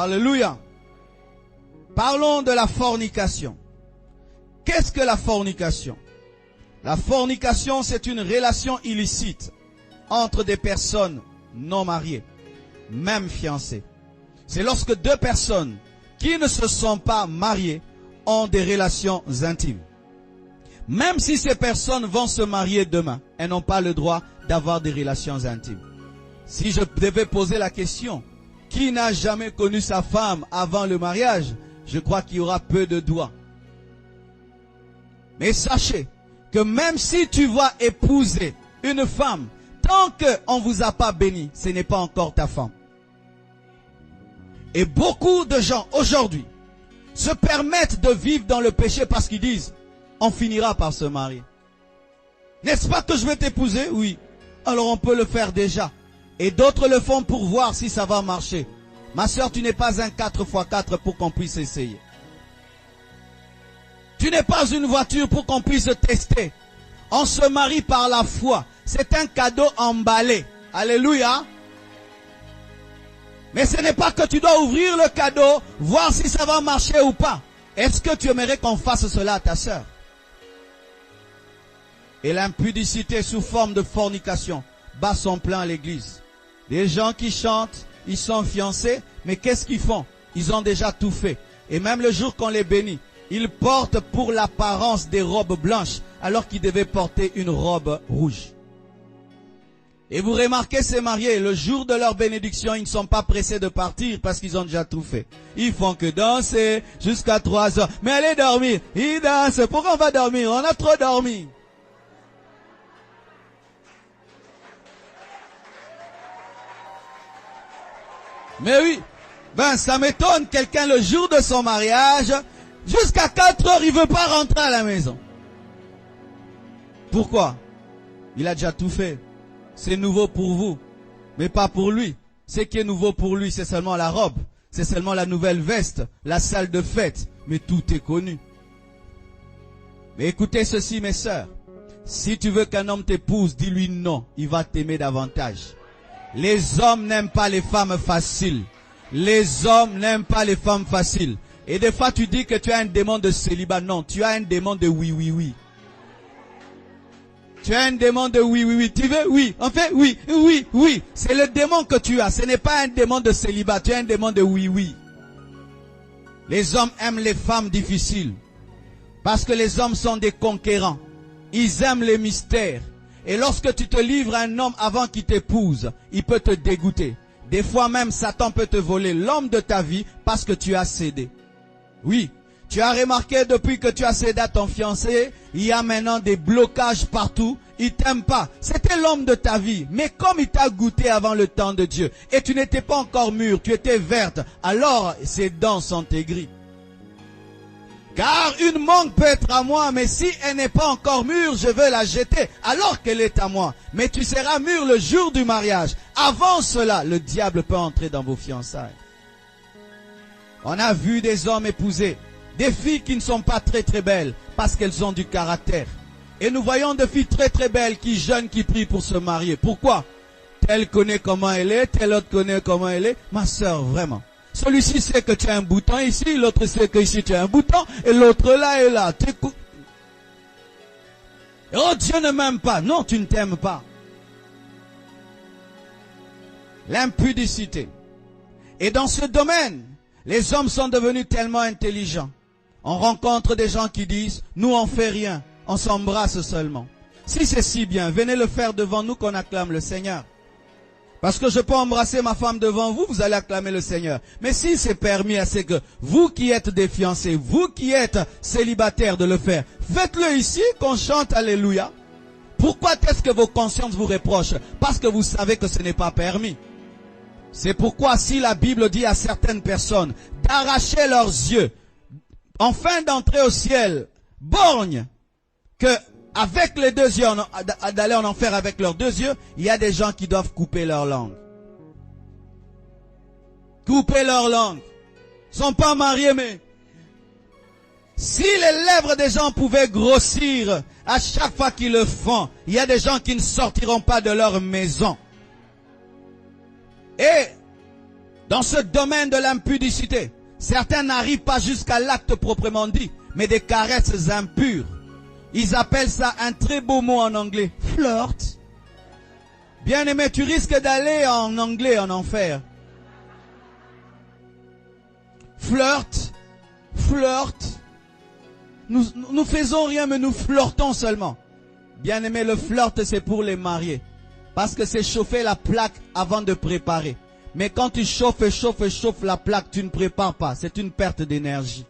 Alléluia. Parlons de la fornication. Qu'est-ce que la fornication? La fornication, c'est une relation illicite entre des personnes non mariées, même fiancées. C'est lorsque deux personnes qui ne se sont pas mariées ont des relations intimes. Même si ces personnes vont se marier demain, elles n'ont pas le droit d'avoir des relations intimes. Si je devais poser la question, qui n'a jamais connu sa femme avant le mariage? Je crois qu'il y aura peu de doigts. Mais sachez que même si tu vas épouser une femme, tant qu'on ne vous a pas béni, ce n'est pas encore ta femme. Et beaucoup de gens aujourd'hui se permettent de vivre dans le péché parce qu'ils disent, on finira par se marier. N'est-ce pas que je vais t'épouser? Oui. Alors on peut le faire déjà. Et d'autres le font pour voir si ça va marcher. Ma soeur, tu n'es pas un 4x4 pour qu'on puisse essayer. Tu n'es pas une voiture pour qu'on puisse tester. On se marie par la foi. C'est un cadeau emballé. Alléluia. Mais ce n'est pas que tu dois ouvrir le cadeau, voir si ça va marcher ou pas. Est-ce que tu aimerais qu'on fasse cela à ta soeur? Et l'impudicité sous forme de fornication bat son plein à l'église. Des gens qui chantent, ils sont fiancés, mais qu'est-ce qu'ils font? Ils ont déjà tout fait. Et même le jour qu'on les bénit, ils portent pour l'apparence des robes blanches, alors qu'ils devaient porter une robe rouge. Et vous remarquez ces mariés, le jour de leur bénédiction, ils ne sont pas pressés de partir parce qu'ils ont déjà tout fait. Ils font que danser jusqu'à 3 heures. Mais allez dormir. Ils dansent. Pourquoi on va dormir? On a trop dormi. Mais oui, ça m'étonne, quelqu'un le jour de son mariage, jusqu'à 4 heures, il veut pas rentrer à la maison. Pourquoi? Il a déjà tout fait. C'est nouveau pour vous, mais pas pour lui. Ce qui est nouveau pour lui, c'est seulement la robe, c'est seulement la nouvelle veste, la salle de fête, mais tout est connu. Mais écoutez ceci, mes sœurs. Si tu veux qu'un homme t'épouse, dis-lui non, il va t'aimer davantage. Les hommes n'aiment pas les femmes faciles. Les hommes n'aiment pas les femmes faciles. Et des fois tu dis que tu as un démon de célibat. Non, tu as un démon de oui, oui, oui. Tu as un démon de oui, oui, oui. Tu veux? Oui. En fait, oui, oui, oui. C'est le démon que tu as. Ce n'est pas un démon de célibat. Tu as un démon de oui, oui. Les hommes aiment les femmes difficiles. Parce que les hommes sont des conquérants. Ils aiment les mystères. Et lorsque tu te livres à un homme avant qu'il t'épouse, il peut te dégoûter. Des fois même, Satan peut te voler l'homme de ta vie parce que tu as cédé. Oui, tu as remarqué depuis que tu as cédé à ton fiancé, il y a maintenant des blocages partout. Il t'aime pas. C'était l'homme de ta vie. Mais comme il t'a goûté avant le temps de Dieu, et tu n'étais pas encore mûre, tu étais verte, alors ses dents sont aigries. Car une mangue peut être à moi, mais si elle n'est pas encore mûre, je veux la jeter alors qu'elle est à moi. Mais tu seras mûr le jour du mariage. Avant cela, le diable peut entrer dans vos fiançailles. On a vu des hommes épouser des filles qui ne sont pas très très belles parce qu'elles ont du caractère. Et nous voyons des filles très très belles qui jeûnent, qui prient pour se marier. Pourquoi? Telle connaît comment elle est, telle autre connaît comment elle est. Ma sœur, vraiment. Celui-ci sait que tu as un bouton ici, l'autre sait que ici tu as un bouton, et l'autre là et là. Oh, Dieu ne m'aime pas. Non, tu ne t'aimes pas. L'impudicité. Et dans ce domaine, les hommes sont devenus tellement intelligents. On rencontre des gens qui disent, nous on fait rien, on s'embrasse seulement. Si c'est si bien, venez le faire devant nous qu'on acclame le Seigneur. Parce que je peux embrasser ma femme devant vous, vous allez acclamer le Seigneur. Mais si c'est permis à ce que vous qui êtes des fiancés, vous qui êtes célibataires de le faire, faites-le ici, qu'on chante Alléluia. Pourquoi est-ce que vos consciences vous reprochent? Parce que vous savez que ce n'est pas permis. C'est pourquoi si la Bible dit à certaines personnes d'arracher leurs yeux, enfin d'entrer au ciel, borgne, que avec les deux yeux, d'aller en enfer avec leurs deux yeux, il y a des gens qui doivent couper leur langue. Couper leur langue. Ils ne sont pas mariés, mais si les lèvres des gens pouvaient grossir à chaque fois qu'ils le font, il y a des gens qui ne sortiront pas de leur maison. Et Dans ce domaine de l'impudicité, certains n'arrivent pas jusqu'à l'acte proprement dit, mais des caresses impures. Ils appellent ça un très beau mot en anglais, flirt. Bien-aimé, tu risques d'aller en anglais en enfer. Flirt, flirt. Nous faisons rien, mais nous flirtons seulement. Bien-aimé, le flirt, c'est pour les mariés. Parce que c'est chauffer la plaque avant de préparer. Mais quand tu chauffes la plaque, tu ne prépares pas. C'est une perte d'énergie.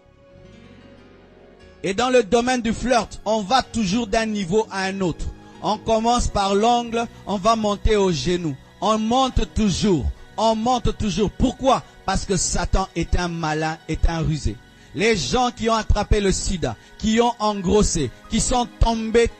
Et dans le domaine du flirt, on va toujours d'un niveau à un autre. On commence par l'ongle, on va monter au genou. On monte toujours. On monte toujours. Pourquoi? Parce que Satan est un malin, est un rusé. Les gens qui ont attrapé le sida, qui ont engrossé, qui sont tombés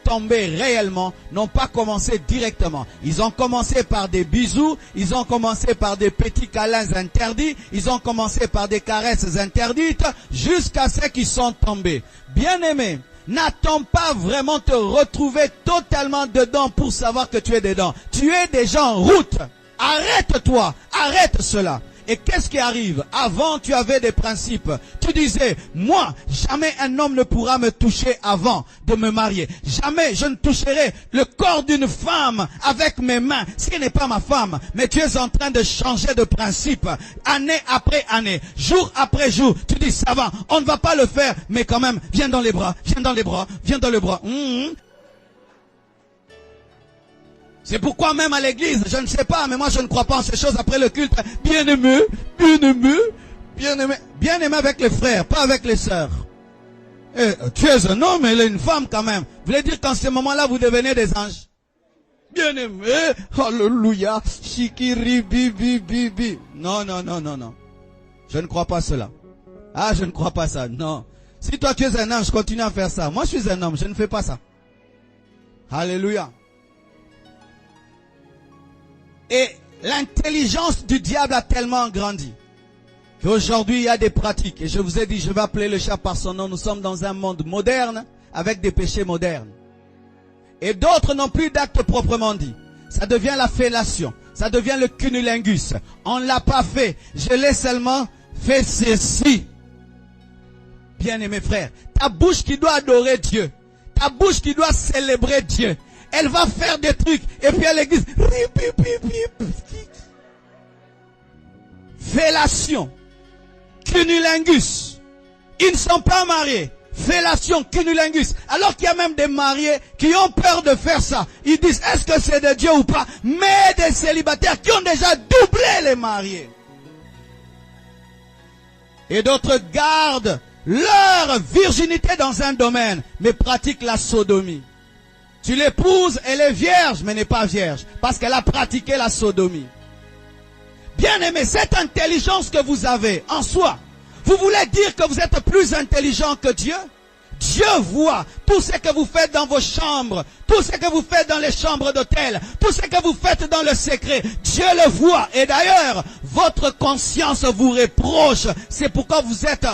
réellement, n'ont pas commencé directement. Ils ont commencé par des bisous, ils ont commencé par des petits câlins interdits, ils ont commencé par des caresses interdites, jusqu'à ce qu'ils sont tombés. Bien-aimé, n'attends pas vraiment te retrouver totalement dedans pour savoir que tu es dedans. Tu es déjà en route. Arrête-toi, arrête cela. Et qu'est-ce qui arrive? Avant, tu avais des principes. Tu disais, moi, jamais un homme ne pourra me toucher avant de me marier. Jamais je ne toucherai le corps d'une femme avec mes mains, si elle n'est pas ma femme. Mais tu es en train de changer de principe, année après année, jour après jour. Tu dis, ça va, on ne va pas le faire, mais quand même, viens dans les bras, viens dans les bras, viens dans le bras. C'est pourquoi même à l'église, je ne sais pas, mais moi je ne crois pas en ces choses après le culte. Bien-aimé, bien-aimé, bien-aimé, bien-aimé avec les frères, pas avec les sœurs. Et, tu es un homme, elle est une femme quand même. Vous voulez dire qu'en ce moment-là, vous devenez des anges? Bien-aimé, alléluia, shikiri, bi. Non, non, non, non, non. Je ne crois pas cela. Ah, je ne crois pas ça, non. Si toi tu es un ange, continue à faire ça. Moi je suis un homme, je ne fais pas ça. Alléluia. Et l'intelligence du diable a tellement grandi qu'aujourd'hui il y a des pratiques. Et je vous ai dit, je vais appeler le chat par son nom. Nous sommes dans un monde moderne avec des péchés modernes. Et d'autres n'ont plus d'actes proprement dit. Ça devient la fellation. Ça devient le cunnilingus. On ne l'a pas fait. Je l'ai seulement fait ceci. Bien-aimé frère, ta bouche qui doit adorer Dieu. Ta bouche qui doit célébrer Dieu. Elle va faire des trucs. Et puis à l'église. Fellation. Cunnilingus. Ils ne sont pas mariés. Fellation, cunnilingus. Alors qu'il y a même des mariés qui ont peur de faire ça. Ils disent, est-ce que c'est de Dieu ou pas? Mais des célibataires qui ont déjà doublé les mariés. Et d'autres gardent leur virginité dans un domaine, mais pratiquent la sodomie. Tu l'épouses, elle est vierge, mais n'est pas vierge, parce qu'elle a pratiqué la sodomie. Bien-aimé, cette intelligence que vous avez en soi, vous voulez dire que vous êtes plus intelligent que Dieu? Dieu voit tout ce que vous faites dans vos chambres, tout ce que vous faites dans les chambres d'hôtel, tout ce que vous faites dans le secret. Dieu le voit. Et d'ailleurs, votre conscience vous reproche. C'est pourquoi vous êtes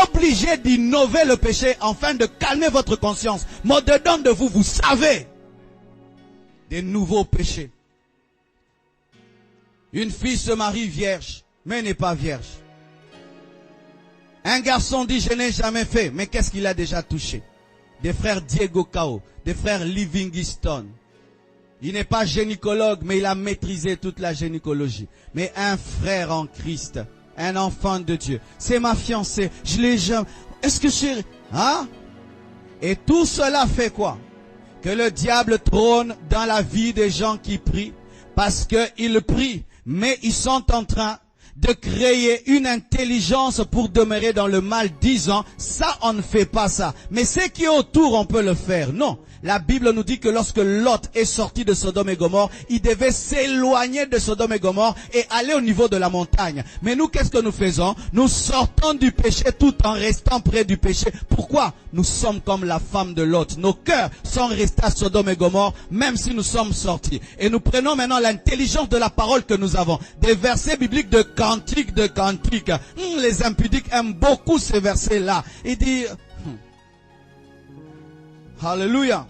obligé d'innover le péché afin de calmer votre conscience. Mais au-dedans de vous, vous savez des nouveaux péchés. Une fille se marie vierge, mais n'est pas vierge. Un garçon dit, je n'ai jamais fait, mais qu'est-ce qu'il a déjà touché? Des frères Diego Cao, des frères Livingstone. Il n'est pas gynécologue, mais il a maîtrisé toute la gynécologie. Mais un frère en Christ, un enfant de Dieu. C'est ma fiancée, je l'ai jamais... Est-ce que c'est... Hein? Et tout cela fait quoi? Que le diable trône dans la vie des gens qui prient, parce qu'ils prient, mais ils sont en train de créer une intelligence pour demeurer dans le mal, disant, ça on ne fait pas ça. Mais ce qui est autour, on peut le faire. Non. La Bible nous dit que lorsque Lot est sorti de Sodome et Gomorrhe, il devait s'éloigner de Sodome et Gomorrhe et aller au niveau de la montagne. Mais nous, qu'est-ce que nous faisons? Nous sortons du péché tout en restant près du péché. Pourquoi? Nous sommes comme la femme de Lot. Nos cœurs sont restés à Sodome et Gomorrhe, même si nous sommes sortis. Et nous prenons maintenant l'intelligence de la parole que nous avons. Des versets bibliques de cantiques. Les impudiques aiment beaucoup ces versets-là. Il dit... Alléluia.